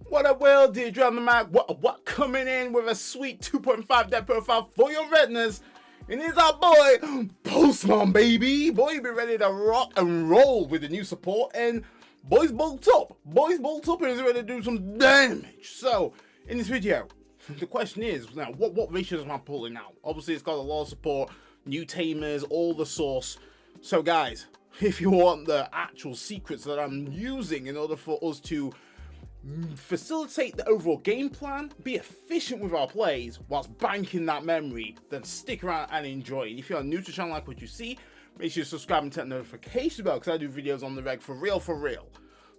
What a will, Deirdre on the mic. What coming in with a sweet 2.5 depth profile for your retinas. And it's our boy, Pulsemon, baby. Boy, you be ready to rock and roll with the new support. And boys bolt up. Boys bolt up and is ready to do some damage. So, in this video, the question is, now, what ratios am I pulling now? Obviously, it's got a lot of support, new Tamers, all the source. So, guys, if you want the actual secrets that I'm using in order for us to facilitate the overall game plan, be efficient with our plays whilst banking that memory, then stick around and enjoy. And if you're new to the channel, like what you see, make sure you subscribe and turn the notification bell, because I do videos on the reg for real.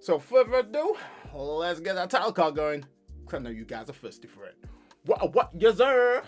So further ado, let's get that title card going, because I know you guys are thirsty for it. What yes sir.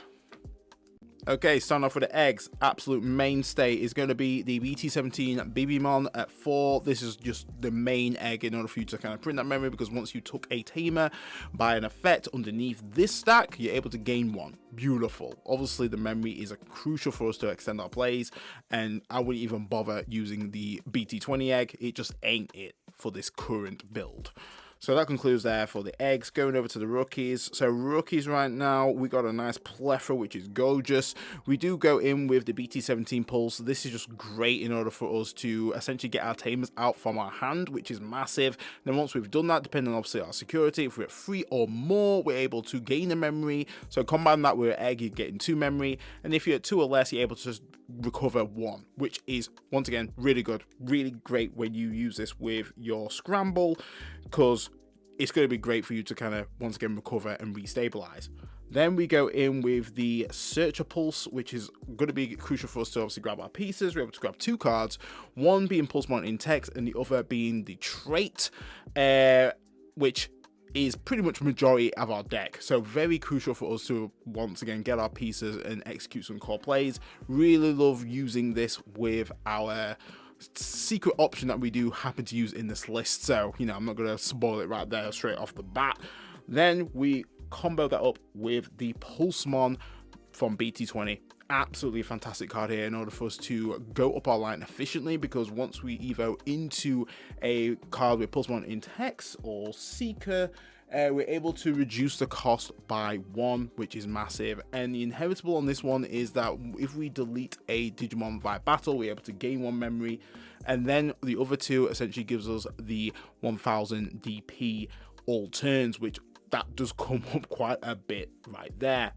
Okay, starting off with the eggs, absolute mainstay is going to be the BT17 Digimon at 4. This is just the main egg in order for you to kind of print that memory, because once you took a Tamer by an effect underneath this stack, you're able to gain one. Beautiful. Obviously, the memory is crucial for us to extend our plays, and I wouldn't even bother using the BT20 egg. It just ain't it for this current build. So that concludes there for the eggs. Going over to the rookies. So rookies right now, we got a nice plethora, which is gorgeous. We do go in with the BT17 Pulse. This is just great in order for us to essentially get our Tamers out from our hand, which is massive. Then once we've done that, depending on obviously our security, if we're at 3 or more, we're able to gain a memory. So combine that with an egg, you're getting 2 memory. And if you're at 2 or less, you're able to just recover 1, which is, once again, really good. Really great when you use this with your scramble, because it's going to be great for you to kind of, once again, recover and restabilize. Then we go in with the Searcher Pulse, which is going to be crucial for us to obviously grab our pieces. We're able to grab 2 cards, one being Pulsemon in text and the other being the trait, which is pretty much majority of our deck. So very crucial for us to once again get our pieces and execute some core plays. Really love using this with our secret option that we do happen to use in this list, so you know, I'm not going to spoil it right there straight off the bat. Then we combo that up with the Pulsemon from BT20. Absolutely fantastic card here in order for us to go up our line efficiently, because once we evo into a card with Pulsemon in text or Seeker, we're able to reduce the cost by 1, which is massive. And the inheritable on this one is that if we delete a Digimon via battle, we're able to gain 1 memory, and then the other 2 essentially gives us the 1000 DP all turns, which that does come up quite a bit right there.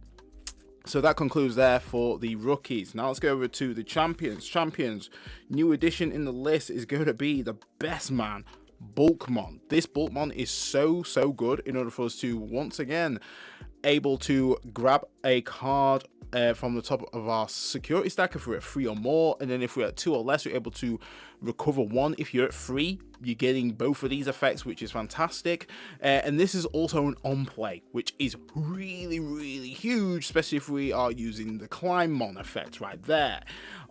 So that concludes there for the rookies. Now let's go over to the champions. New addition in the list is going to be the best man, Bulkmon. This Bulkmon is so good in order for us to once again able to grab a card from the top of our security stack if we're at 3 or more, and then if we're at 2 or less, we're able to recover 1. If you're at 3, you're getting both of these effects, which is fantastic. And this is also an on play, which is really huge, especially if we are using the Climbmon effect right there.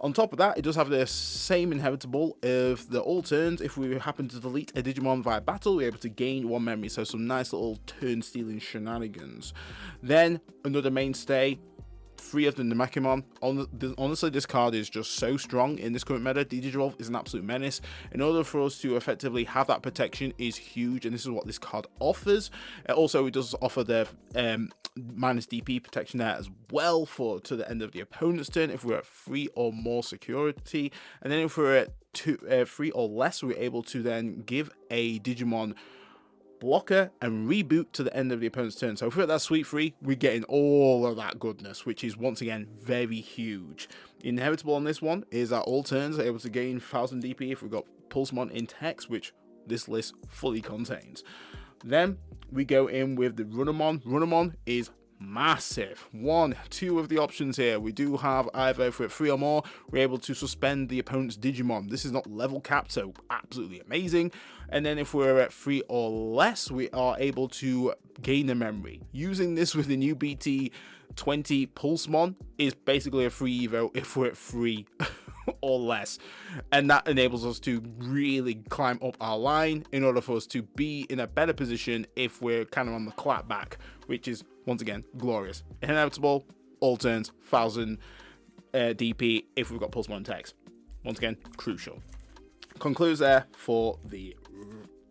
On top of that, it does have the same inheritable of the all turns. If we happen to delete a Digimon via battle, we're able to gain 1 memory, so some nice little turn stealing shenanigans. Then another mainstay, 3 of the Namekiamon. Honestly, this card is just so strong in this current meta. Digivolve is an absolute menace. In order for us to effectively have that protection is huge, and this is what this card offers. Also, it does offer the minus DP protection there as well to the end of the opponent's turn if we're at 3 or more security. And then if we're at 3 or less, we're able to then give a Digimon blocker and reboot to the end of the opponent's turn. So if we're at that sweet 3, we're getting all of that goodness, which is once again very huge. Inheritable on this one is that all turns are able to gain 1000 DP if we've got Pulsemon in text, which this list fully contains. Then we go in with the Runamon. Runamon is massive. 1, 2 of the options here. We do have either if we're at 3 or more, we're able to suspend the opponent's Digimon. This is not level capped, so absolutely amazing. And then if we're at 3 or less, we are able to gain a memory. Using this with the new BT20 Pulsemon is basically a free evo if we're at 3 or less, and that enables us to really climb up our line in order for us to be in a better position if we're kind of on the clap back, which is once again glorious. Inevitable, all turns, 1000 DP if we've got Pulsemon text. Once again, crucial. Concludes there for the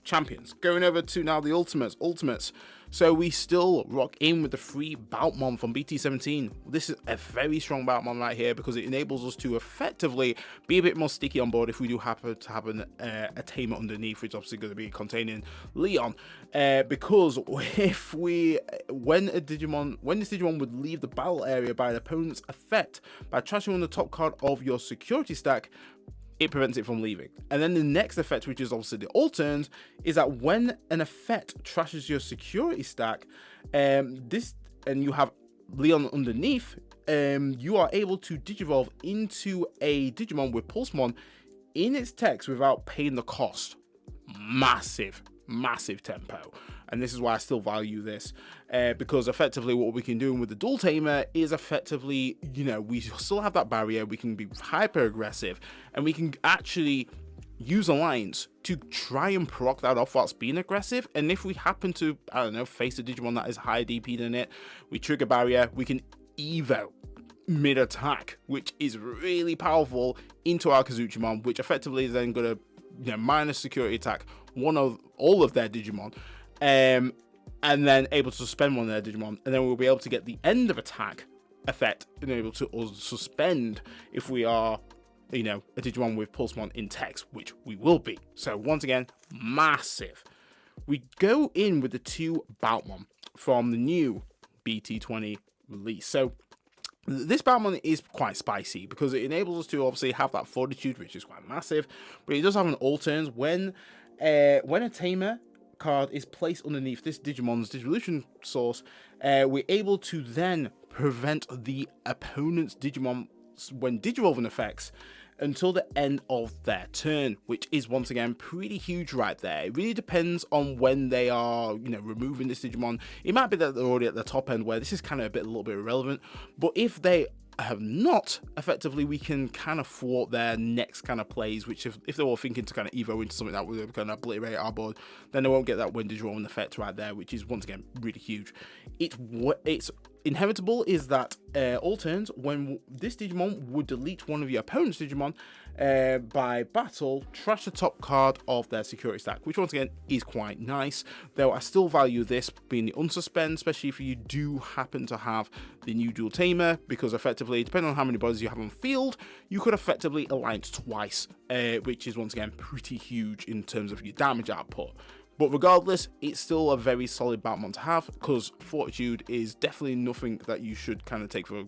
champions. Going over to now the ultimates. So we still rock in with the free Pulsemon from BT17. This is a very strong Pulsemon right here because it enables us to effectively be a bit more sticky on board if we do happen to have a Tamer underneath, which is obviously going to be containing Leon. Because when this Digimon would leave the battle area by an opponent's effect by trashing on the top card of your security stack, it prevents it from leaving. And then the next effect, which is obviously the all turns, is that when an effect trashes your security stack, and you have Leon underneath, you are able to digivolve into a Digimon with Pulsemon in its text without paying the cost. Massive tempo. And this is why I still value this, because effectively what we can do with the dual Tamer is effectively, we still have that barrier, we can be hyper aggressive, and we can actually use alliance to try and proc that off whilst being aggressive. And if we happen to, face a Digimon that is higher DP than it, we trigger barrier, we can Evo mid-attack, which is really powerful, into our Kazuchimon, which effectively is then going to minus security attack all of their Digimon, and then able to suspend one of their Digimon, and then we'll be able to get the end of attack effect and able to suspend if we are a Digimon with Pulsemon in text, which we will be. So once again, massive. We go in with the two Pulsemon from the new BT20 release. So this Pulsemon is quite spicy because it enables us to obviously have that fortitude, which is quite massive, but it does have an all turns. When a Tamer card is placed underneath this Digimon's Digivolution source, we're able to then prevent the opponent's Digimon when Digivolving effects until the end of their turn, which is once again pretty huge right there. It really depends on when they are, removing this Digimon. It might be that they're already at the top end where this is kind of a little bit irrelevant, but if they have not, effectively we can kind of thwart their next kind of plays, which if they were thinking to kind of evo into something that would kind of obliterate our board, then they won't get that when Digimon effect right there, which is once again really huge. It's inheritable is that all turns, when this Digimon would delete one of your opponent's Digimon by battle, trash the top card of their security stack, which once again is quite nice, though I still value this being the unsuspend, especially if you do happen to have the new dual Tamer, because effectively, depending on how many bodies you have on field, you could effectively alliance twice, which is once again pretty huge in terms of your damage output. But regardless, it's still a very solid Pulsemon to have, because fortitude is definitely nothing that you should kind of take for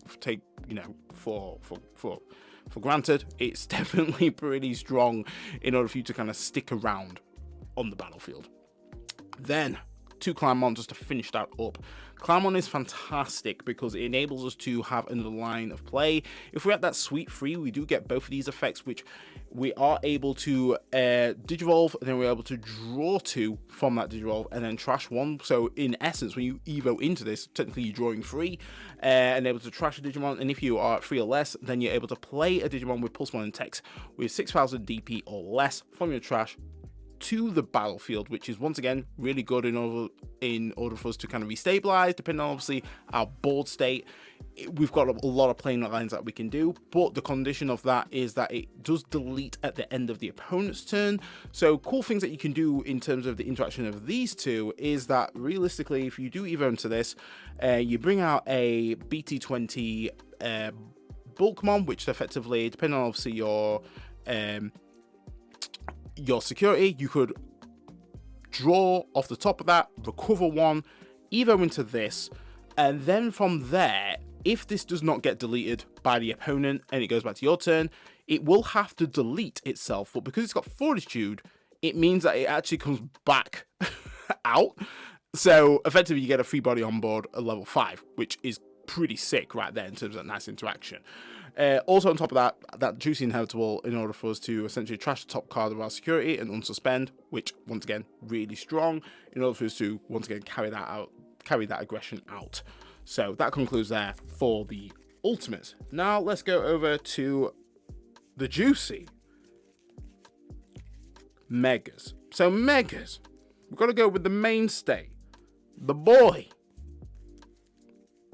granted. It's definitely pretty strong in order for you to kind of stick around on the battlefield. Then two Clownmon just to finish that up. Clownmon is fantastic because it enables us to have another line of play. If we're at that sweep 3, we do get both of these effects, which we are able to digivolve, and then we're able to draw 2 from that digivolve and then trash 1. So in essence, when you evo into this, technically you're drawing 3 and able to trash a Digimon. And if you are at 3 or less, then you're able to play a Digimon with Pulsemon in text with 6,000 DP or less from your trash to the battlefield, which is once again really good in order for us to kind of restabilize, depending on obviously our board state. We've got a lot of playing lines that we can do, but the condition of that is that it does delete at the end of the opponent's turn. So cool things that you can do in terms of the interaction of these two is that realistically, if you do evo into this, you bring out a BT20 Pulsemon, which effectively, depending on obviously your security, you could draw off the top of that, recover 1, evo into this, and then from there, if this does not get deleted by the opponent and it goes back to your turn, it will have to delete itself. But because it's got fortitude, it means that it actually comes back out. So effectively, you get a free body on board at level 5, which is pretty sick right there in terms of that nice interaction. Also on top of that juicy inheritable in order for us to essentially trash the top card of our security and unsuspend, which once again really strong in order for us to once again carry that aggression out. So that concludes there for the ultimates. Now let's go over to the juicy megas. So megas, we've got to go with the mainstay, the boy,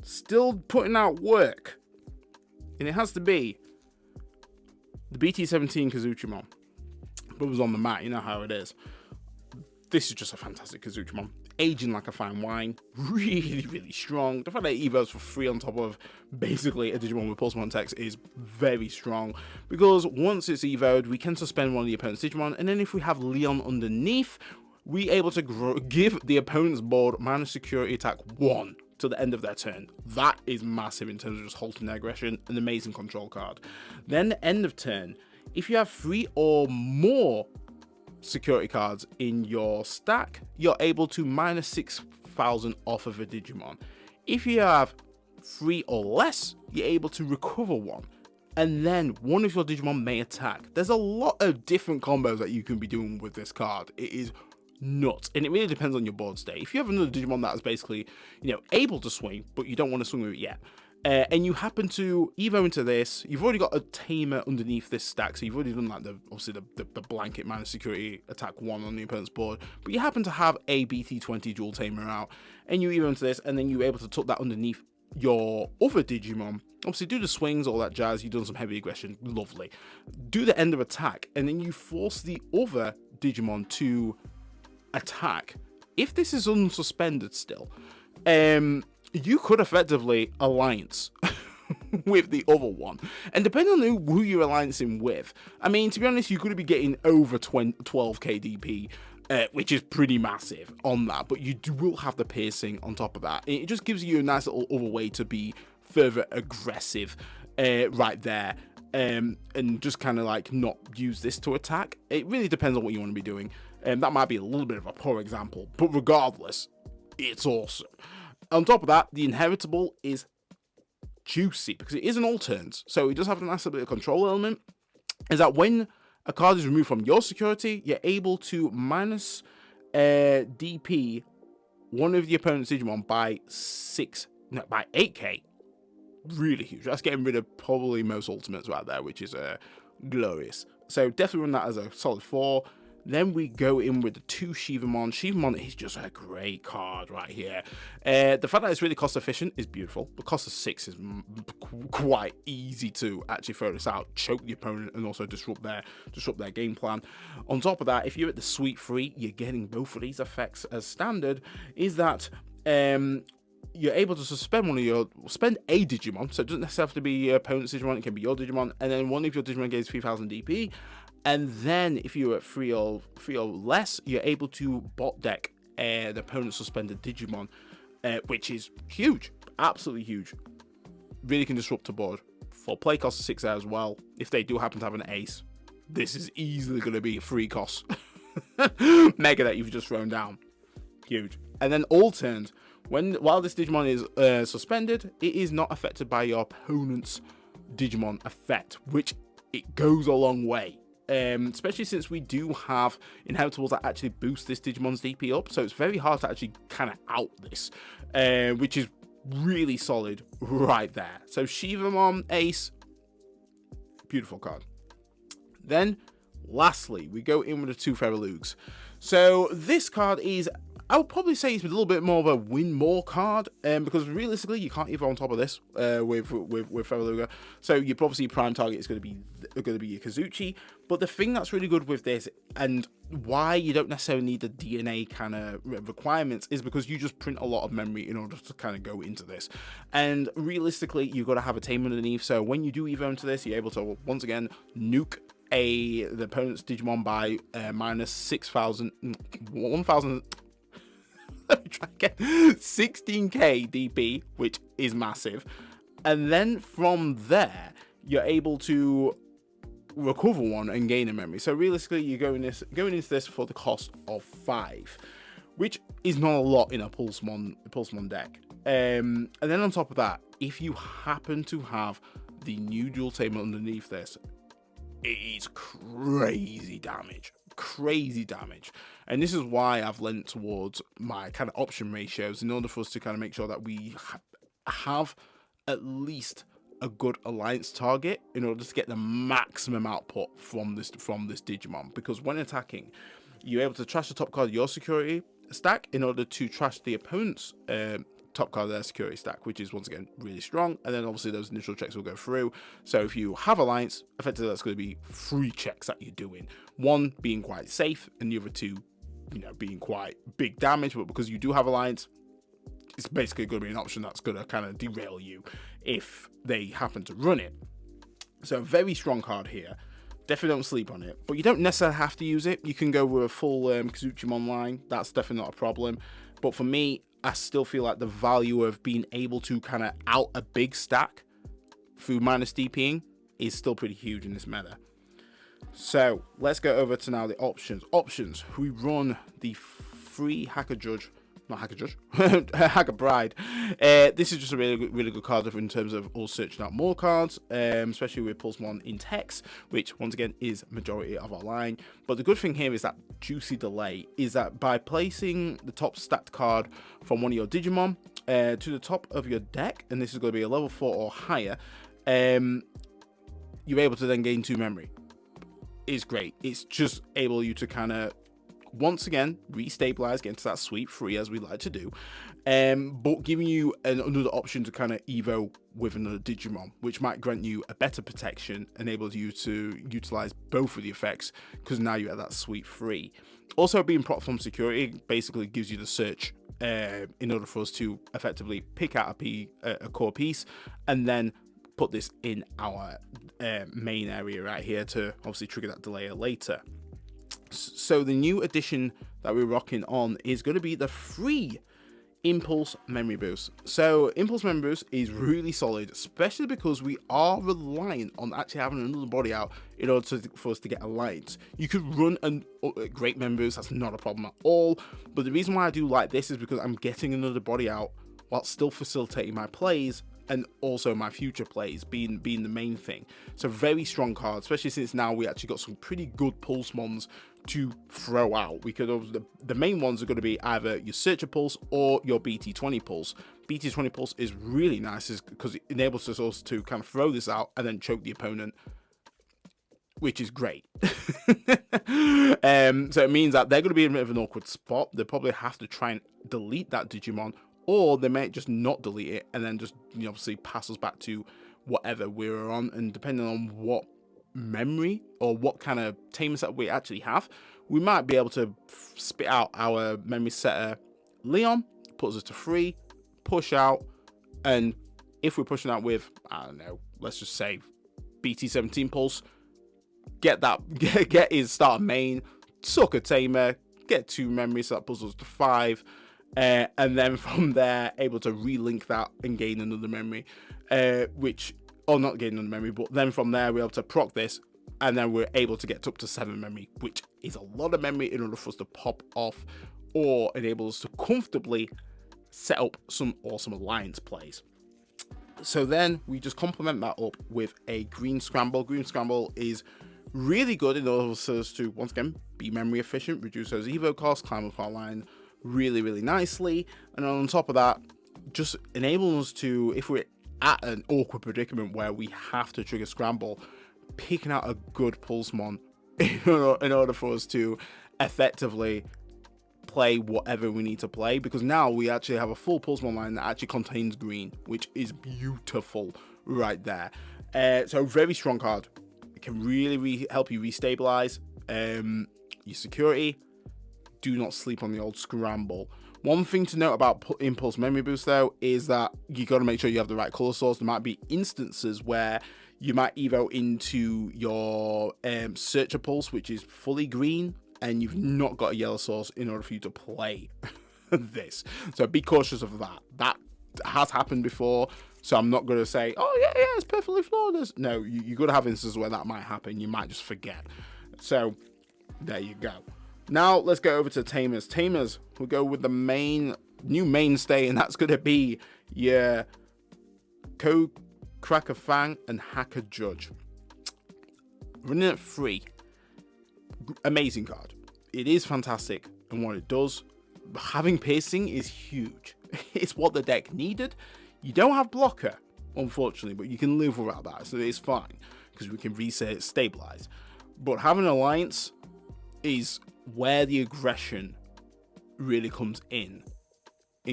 still putting out work. And it has to be the BT17 Kazuchimon. Brothers on the mat, you know how it is. this is just a fantastic Kazuchimon. Aging like a fine wine, really, really strong. The fact that it evolves for free on top of basically a Digimon with Pulsemon text is very strong, because once it's evoed, we can suspend one of the opponent's Digimon, and then if we have Leon underneath, we're able to give the opponent's board minus security attack 1 to the end of their turn. That is massive in terms of just halting their aggression, an amazing control card. Then end of turn, if you have 3 or more security cards in your stack, you're able to minus 6,000 off of a Digimon. If you have 3 or less, you're able to recover 1, and then one of your Digimon may attack. There's a lot of different combos that you can be doing with this card. It is nuts, and it really depends on your board state. If you have another Digimon that is basically, able to swing, but you don't want to swing with it yet, and you happen to evo into this, you've already got a Tamer underneath this stack, so you've already done like the blanket minus security attack 1 on the opponent's board, but you happen to have a BT20 dual Tamer out, and you evo into this, and then you're able to tuck that underneath your other Digimon. Obviously do the swings, all that jazz, you've done some heavy aggression, lovely. Do the end of attack, and then you force the other Digimon to attack. If this is unsuspended still, you could effectively alliance with the other one, and depending on who you're alliancing with, I mean, to be honest, you could be getting over 12k DP, which is pretty massive on that, but you will have the piercing on top of that. It just gives you a nice little other way to be further aggressive right there, and just kind of like not use this to attack. It really depends on what you want to be doing. That might be a little bit of a poor example, but regardless, it's awesome. On top of that, the inheritable is juicy because it is an all turns, so it does have a nice little bit of control element. Is that when a card is removed from your security, you're able to minus DP one of the opponent's Digimon by 8k. Really huge. That's getting rid of probably most ultimates right there, which is glorious. So definitely run that as a solid 4. Then we go in with the 2 Shivamon. Shivamon is just a great card right here. The fact that it's really cost efficient is beautiful. The cost of 6 is quite easy to actually throw this out, choke the opponent, and also disrupt their game plan. On top of that, if you're at the Sweet 3, you're getting both of these effects as standard. Is that you're able to suspend spend a Digimon, so it doesn't necessarily have to be your opponent's Digimon, it can be your Digimon, and then one of your Digimon gains 3000 DP, and then if you're at 3 or less, you're able to bot deck the opponent's suspended Digimon, which is huge, absolutely huge. Really can disrupt the board. For play cost of 6 there as well, if they do happen to have an ace, this is easily going to be a free cost. Mega that you've just thrown down. Huge. And then all turns, while this Digimon is suspended, it is not affected by your opponent's Digimon effect, which it goes a long way. Especially since we do have inheritables that actually boost this Digimon's DP up, so it's very hard to actually kind of out this, which is really solid right there. So Shivamon Ace, beautiful card. Then lastly, we go in with the 2 Ferulegs. So this card is, I would probably say it's a little bit more of a win more card, because realistically you can't evolve on top of this with Ferulega. So your obviously prime target is going to be your Kazuchi. But the thing that's really good with this, and why you don't necessarily need the DNA kind of requirements, is because you just print a lot of memory in order to kind of go into this. And realistically, you've got to have a Tamer underneath. So when you do evolve into this, you're able to once again nuke the opponent's Digimon by minus 6,000, 1,000. Let me try again. 16k DP, which is massive, and then from there you're able to recover 1 and gain a memory. So realistically, you're going into this for the cost of 5, which is not a lot in a Pulsemon deck. And then on top of that, if you happen to have the new dual Tamer underneath this, it is crazy damage. And this is why I've lent towards my kind of option ratios in order for us to kind of make sure that we have at least a good alliance target in order to get the maximum output from this Digimon. Because when attacking, you're able to trash the top card of your security stack in order to trash the opponent's top card of their security stack, which is once again really strong. And then obviously those initial checks will go through. So if you have alliance, effectively that's going to be 3 checks that you're doing, 1 being quite safe and the other 2 being quite big damage, but because you do have Alliance, it's basically going to be an option that's going to kind of derail you if they happen to run it. So a very strong card here. Definitely don't sleep on it, but you don't necessarily have to use it. You can go with a full Kazuchimon line. That's definitely not a problem. But for me, I still feel like the value of being able to kind of out a big stack through minus DPing is still pretty huge in this meta. So let's go over to now the options. We run the free Hacker Judge. Not Hacker Judge, Hacker Bride. This is just a really good card in terms of us searching out more cards, especially with Pulsemon in Tex, which once again is majority of our line. But the good thing here is that juicy delay is that by placing the top stacked card from one of your Digimon to the top of your deck, and this is going to be a level 4 or higher, you're able to then gain 2 memory. It's great. It's just able you to kind of once again restabilize, get into that sweep 3 as we like to do, but giving you another option to kind of evo with another Digimon, which might grant you a better protection, enables you to utilize both of the effects because now you're at that sweep 3. Also, being platform security basically gives you the search in order for us to effectively pick out a core piece and then put this in our main area right here to obviously trigger that delay later. So the new addition that we're rocking on is going to be the free Impulse Memory Boost. So Impulse Memory Boost is really solid, especially because we are reliant on actually having another body out in order for us to get Alliance. You could run a great Memory Boost, that's not a problem at all, but the reason why I do like this is because I'm getting another body out while still facilitating my plays and also my future plays being the main thing. So very strong card, especially since now we actually got some pretty good Pulsemons to throw out. We could the main ones are going to be either your Searcher Pulse or your BT20 Pulse. BT20 Pulse is really nice because it enables us also to kind of throw this out and then choke the opponent, which is great. So it means that they're going to be in a bit of an awkward spot. They probably have to try and delete that Digimon, or they may just not delete it and then just obviously pass us back to whatever we're on. And depending on what memory or what kind of Tamers that we actually have, we might be able to spit out our memory setter Leon, puts us to 3, push out, and if we're pushing out with, I don't know, let's just say BT17 Pulse, get his start main, suck a Tamer, get 2 memories, so that puts us to 5. And then from there, able to relink that and gain another memory, or not gain another memory, but then from there, we're able to proc this, and then we're able to get up to 7 memory, which is a lot of memory in order for us to pop off, or enable us to comfortably set up some awesome Alliance plays. So then we just complement that up with a Green Scramble. Green Scramble is really good in order for us to, once again, be memory efficient, reduce those evo costs, climb up our line really nicely, and on top of that, just enable us to, if we're at an awkward predicament where we have to trigger Scramble, picking out a good Pulsemon in order for us to effectively play whatever we need to play, because now we actually have a full Pulsemon line that actually contains green, which is beautiful right there. So very strong card. It can really help you restabilize your security. Do not sleep on the old Scramble. One thing to note about Impulse Memory Boost though is that you got to make sure you have the right color source. There might be instances where you might evo into your Searcher Pulse, which is fully green, and you've not got a yellow source in order for you to play this. So be cautious of that. That has happened before, so I'm not going to say, oh yeah, it's perfectly flawless. No, you got to have instances where that might happen. You might just forget. So there you go. Now let's go over to Tamers. Tamers, we'll go with the new mainstay, and that's going to be your Cracker Fang and Hacker Judge. Running at 3. Amazing card. It is fantastic and what it does. Having piercing is huge. It's what the deck needed. You don't have blocker, unfortunately, but you can live without that, so it's fine because we can reset it, stabilize. But having Alliance is where the aggression really comes in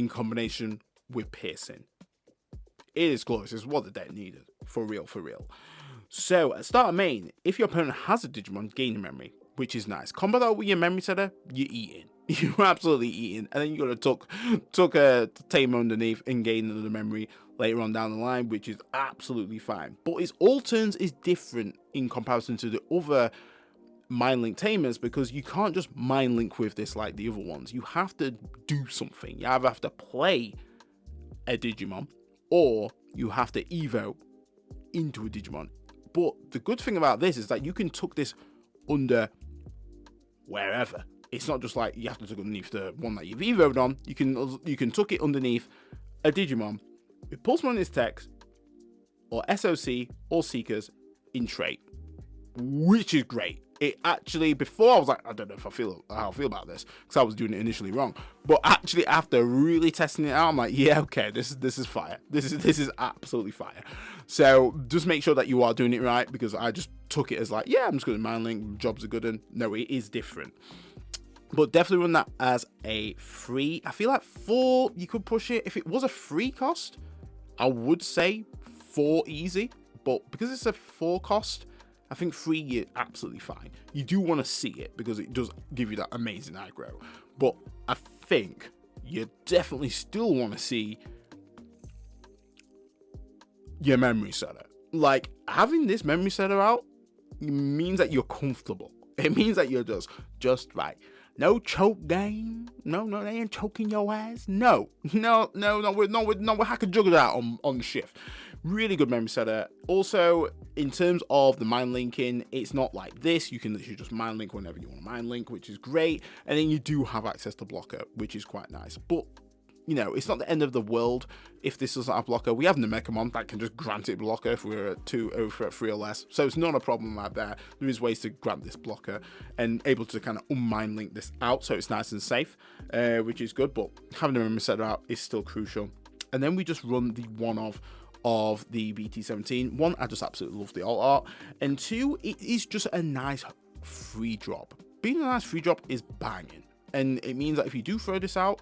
combination with piercing. It is glorious. It's what the deck needed, for real. So at start of main, if your opponent has a Digimon, gain memory, which is nice. Combo that with your memory setter, you're eating. You're absolutely eating, and then you're gonna tuck a Tamer underneath and gain another memory later on down the line, which is absolutely fine. But his all turns is different in comparison to the other mind link Tamers, because you can't just mind link with this like the other ones. You have to do something. You either have to play a Digimon or you have to evo into a Digimon. But the good thing about this is that you can tuck this under wherever. It's not just like you have to tuck underneath the one that you've evoed on. You can tuck it underneath a Digimon with Pulsemon in its text, or SOC or Seekers in trait, which is great. It actually, before I was like, I don't know if how I feel about this, because I was doing it initially wrong. But actually, after really testing it out, I'm like, yeah, okay, this is fire. This is absolutely fire. So just make sure that you are doing it right, because I just took it as like, yeah, I'm just going to mind link, jobs are good, and no, it is different. But definitely run that as a free. I feel like 4, you could push it. If it was a free cost, I would say 4 easy. But because it's a 4 cost, I think 3 is absolutely fine. You do want to see it because it does give you that amazing aggro. But I think you definitely still want to see your memory setter. Like, having this memory setter out means that you're comfortable. It means that you're just right. No choke game. No, they ain't choking your ass. No, we're hacking juggle that on shift. Really good memory setter. Also, in terms of the mind linking, it's not like this. You can literally just mind link whenever you want to mind link, which is great. And then you do have access to blocker, which is quite nice. But you know, it's not the end of the world if this doesn't have blocker. We have Namekamon that can just grant it blocker if we're at 2 over at 3 or less. So it's not a problem out there. There is ways to grant this blocker and able to kind of unmind link this out so it's nice and safe, which is good. But having a memory setter out is still crucial. And then we just run the one of the BT17. 1, I just absolutely love the alt art. And 2, it is just a nice free drop. Being a nice free drop is banging. And it means that if you do throw this out,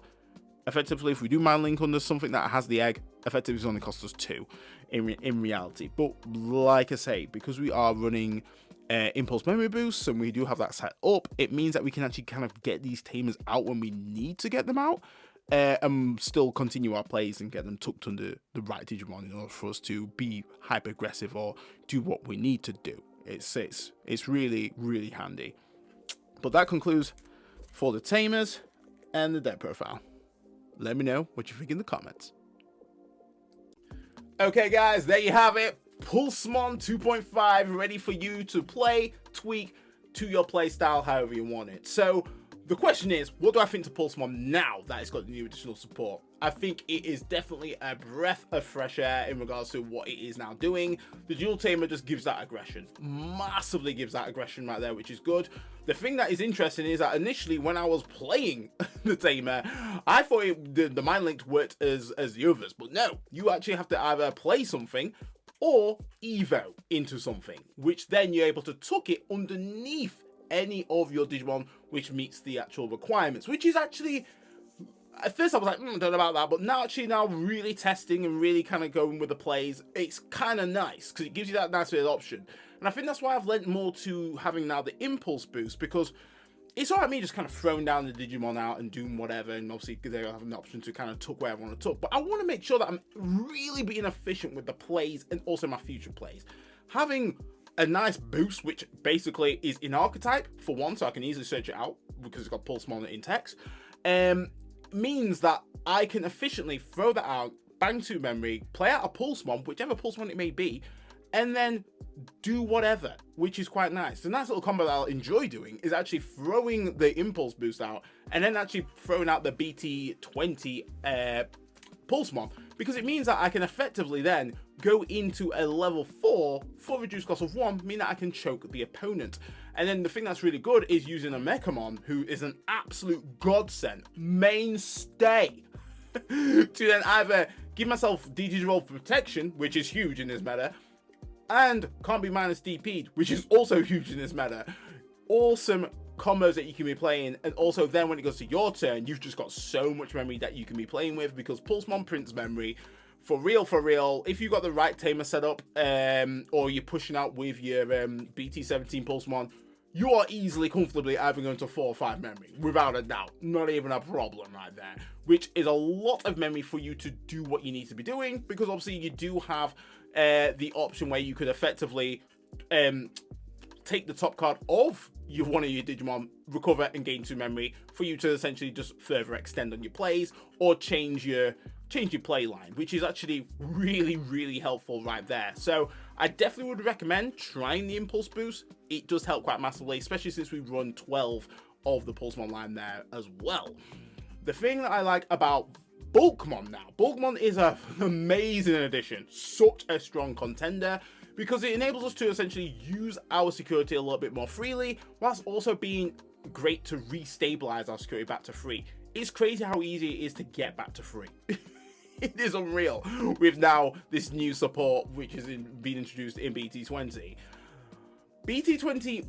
effectively, if we do mind link under something that has the egg, effectively it's only cost us 2 in reality. But like I say, because we are running impulse memory boosts and we do have that set up, it means that we can actually kind of get these Tamers out when we need to get them out, and still continue our plays and get them tucked under the right Digimon in order for us to be hyper aggressive or do what we need to do. It's really, really handy. But that concludes for the Tamers and the deck profile. Let me know what you think in the comments. Okay, guys, there you have it. Pulsemon 2.5 ready for you to play, tweak to your play style however you want it. So the question is, what do I think to Pulsemon now that it's got the new additional support? I think it is definitely a breath of fresh air in regards to what it is now doing. The dual Tamer just gives that aggression, massively gives that aggression right there, which is good. The thing that is interesting is that initially when I was playing the Tamer, I thought the mind linked worked as the others, but no, you actually have to either play something or evo into something, which then you're able to tuck it underneath any of your Digimon which meets the actual requirements, which is actually, at first I was like, I don't know about that, but now really testing and really kind of going with the plays, it's kind of nice because it gives you that nice bit of option. And I think that's why I've lent more to having now the impulse boost, because it's alright me just kind of throwing down the Digimon out and doing whatever, and obviously they have an option to kind of tuck where I want to tuck, but I want to make sure that I'm really being efficient with the plays and also my future plays. Having a nice boost, which basically is in archetype for one, so I can easily search it out because it's got Pulsemon in text, means that I can efficiently throw that out, bang to memory, play out a Pulsemon, whichever Pulsemon it may be, and then do whatever, which is quite nice. The nice little combo that I'll enjoy doing is actually throwing the impulse boost out and then actually throwing out the BT20 Pulsemon, because it means that I can effectively then go into a level 4 for reduced cost of 1, meaning that I can choke the opponent. And then the thing that's really good is using a Mechamon, who is an absolute godsend, mainstay, to then either give myself DT roll for protection, which is huge in this meta, and can't be minus DP'd, which is also huge in this meta. Awesome combos that you can be playing, and also then when it goes to your turn, you've just got so much memory that you can be playing with, because Pulsemon prints memory for real. If you've got the right Tamer setup, or you're pushing out with your BT17 Pulsemon, you are easily, comfortably either going to 4 or 5 memory, without a doubt. Not even a problem right there, which is a lot of memory for you to do what you need to be doing, because obviously you do have the option where you could effectively take the top card of one of your Digimon, recover and gain 2 memory for you to essentially just further extend on your plays or change your play line, which is actually really helpful right there. So I definitely would recommend trying the Impulse Boost. It does help quite massively, especially since we run 12 of the Pulsemon line there as well. The thing that I like about Bulkmon now, Bulkmon is an amazing addition, such a strong contender, because it enables us to essentially use our security a little bit more freely, whilst also being great to restabilize our security back to 3. It's crazy how easy it is to get back to 3. It is unreal with now this new support which has been introduced in BT20. BT20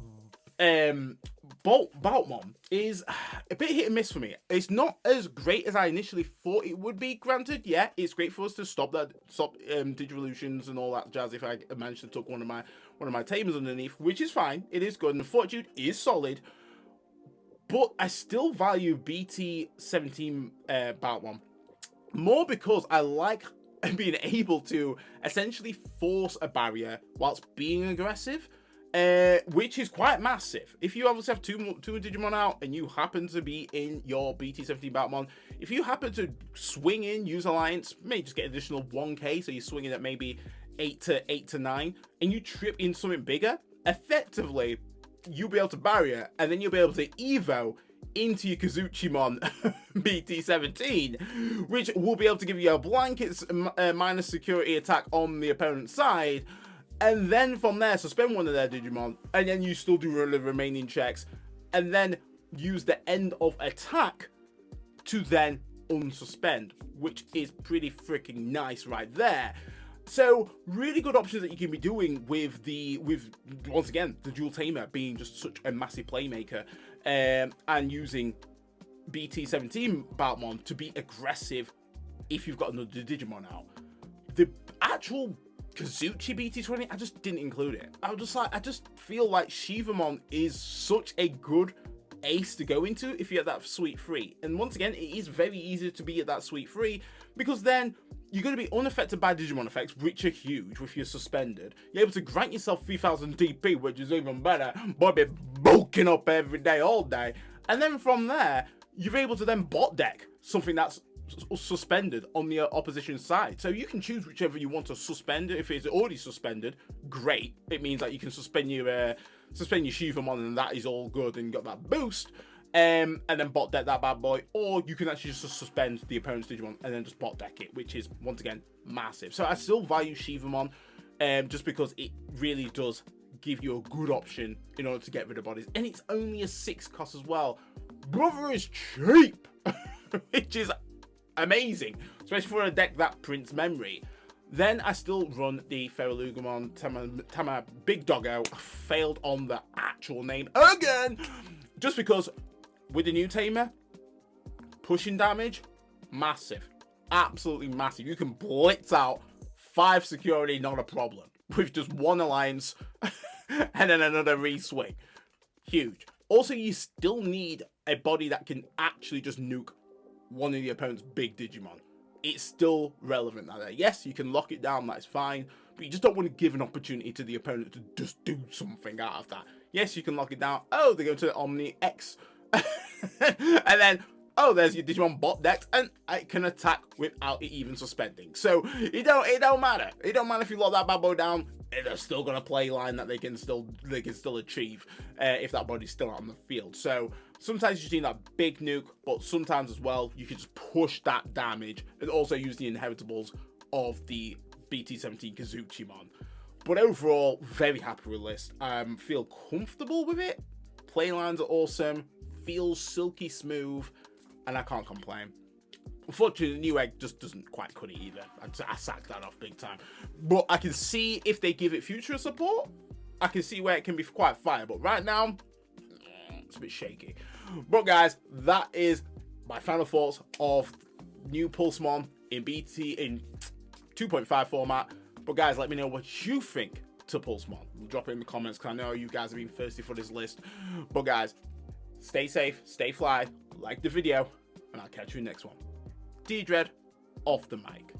Bulkmon is a bit hit and miss for me. It's not as great as I initially thought it would be. Granted, yeah, it's great for us to stop Digivolutions and all that jazz if I managed to tuck one of my Tamers underneath, which is fine. It is good, and Fortitude is solid. But I still value BT17 Bulkmon more because I like being able to essentially force a barrier whilst being aggressive, which is quite massive. If you obviously have two Digimon out and you happen to be in your BT17 Bulkmon, if you happen to swing in, use Alliance, may just get additional 1k, so you're swinging at maybe 8 to 9, and you trip in something bigger, effectively, you'll be able to barrier, and then you'll be able to Evo into your Kazuchimon BT17, which will be able to give you a blanket minus security attack on the opponent's side, and then from there suspend one of their Digimon, and then you still do the remaining checks, and then use the end of attack to then unsuspend, which is pretty freaking nice right there. So really good options that you can be doing with once again the dual Tamer being just such a massive playmaker, and using BT17 Bulkmon to be aggressive if you've got another Digimon out. The actual Kazuchi BT20, I just didn't include it. I just feel like Shivamon is such a good ace to go into if you're at that sweet 3. And once again, it is very easy to be at that sweet 3, because then you're going to be unaffected by Digimon effects, which are huge if you're suspended. You're able to grant yourself 3000 DP, which is even better, but be bulking up every day, all day. And then from there, you're able to then bot deck something that's suspended on the opposition side. So you can choose whichever you want to suspend. If it's already suspended, great. It means that you can suspend your Shivamon, and that is all good, and you got that boost. And then bot deck that bad boy, or you can actually just suspend the opponent's Digimon and then just bot deck it, which is once again massive. So I still value Shivamon, just because it really does give you a good option in order to get rid of bodies, and it's only a 6 cost as well. Brother is cheap, which is amazing, especially for a deck that prints memory. Then I still run the Feralugumon Tamer Big Doggo. Failed on the actual name again, just because with the new Tamer, pushing damage, massive, absolutely massive. You can blitz out 5 security, not a problem, with just 1 alliance and then another reswing. Huge. Also, you still need a body that can actually just nuke one of the opponent's big Digimon. It's still relevant out there. Yes, you can lock it down, that's fine, but you just don't want to give an opportunity to the opponent to just do something out of that. Yes, you can lock it down. Oh, they go to the Omni X. And then, oh, there's your Digimon bot decked, and it can attack without it even suspending. So it don't matter. It don't matter if you lock that bad boy down. They're still got a play line that they can still achieve if that body's still out on the field. So sometimes you need that big nuke, but sometimes as well you can just push that damage and also use the inheritables of the BT17 Kazuchimon. But overall, very happy with the list. Feel comfortable with it. Play lines are awesome. Feels silky smooth, and I can't complain. Unfortunately, the new egg just doesn't quite cut it either. I sacked that off big time. But I can see if they give it future support, I can see where it can be quite fire. But right now, it's a bit shaky. But guys, that is my final thoughts of new Pulsemon in BT in 2.5 format. But guys, let me know what you think to Pulsemon. Drop it in the comments because I know you guys have been thirsty for this list. But guys, stay safe, stay fly, like the video, and I'll catch you next one. D-Dread, off the mic.